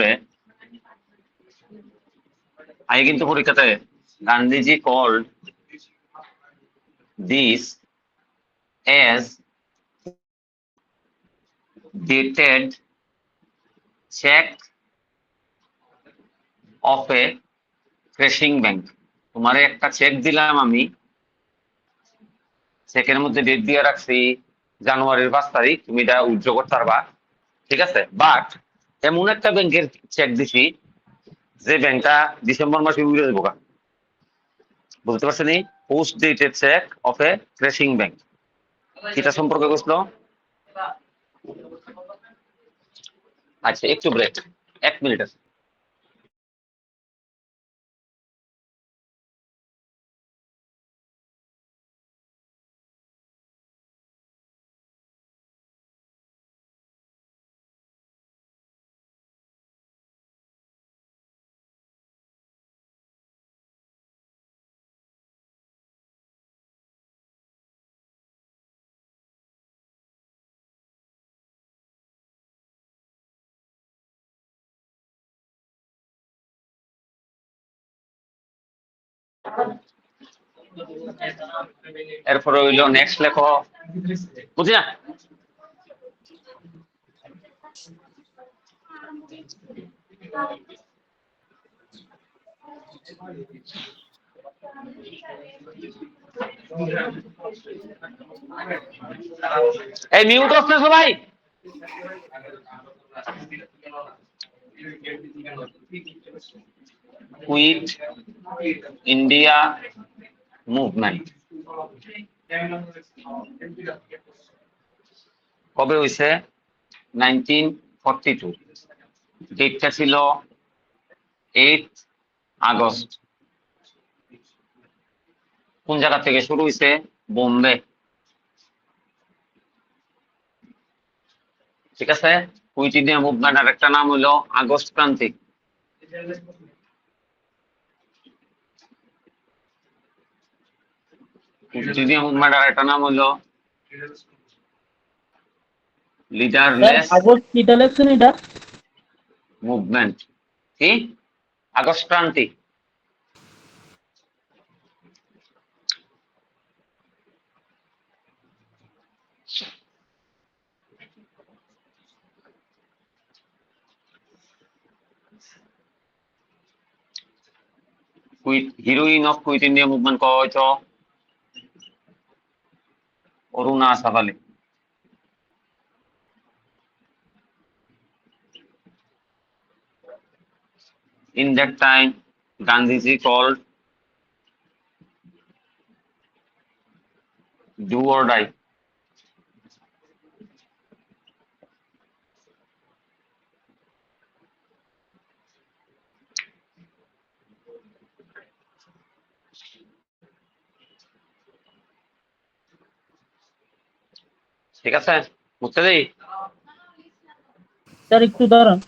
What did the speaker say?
রে আগে কিন্তু পরীক্ষাতে Gandhiji called this as dated check of a crashing bank। তোমারে একটা চেক দিলাম আমি, চেকের মধ্যে ডেট দিয়ে রাখছি জানুয়ারির 5 তারিখ, তুমি এটা উইথড্র করতে পারবা, ঠিক আছে। বাট এমন একটা ব্যাংকের চেক দিছি যে ব্যাংকটা ডিসেম্বর মাসে উড়ে যাবো। বুঝতে পারছেন? Post dated check of A crashing bank এটা সম্পর্কে বুঝলো। আচ্ছা একটু ব্রেক, 1 মিনিট আছে। এরপরে হইলো নেক্সট লেখো, বুঝি না এই মিউট অফ না সবাই। কুইট ইন্ডিয়া মুভমেন্ট কবে হয়েছে? 1942। ডেটটা ছিল 8 আগস্ট। কোন জায়গা থেকে শুরু হয়েছে? বোম্বে, ঠিক আছে। কুইট ইন্ডিয়া মুভমেন্ট আর একটা নাম হলো আগস্ট ক্রান্তি। কুইট ইন্ডিয়া মুভমেন্ট আর একটা নাম হলো লিডারলেস আগস্ট কিটা লেখছেন এটা? মুভমেন্ট। কি? আগস্ট ক্রান্তি। Heroine of quit India movement কওয়া হয়েছে Aruna সাভালে। In that time, Gandhiji called do or die. ঠিক আছে, বুঝতে দেই? স্যার একটু দাঁড়ান।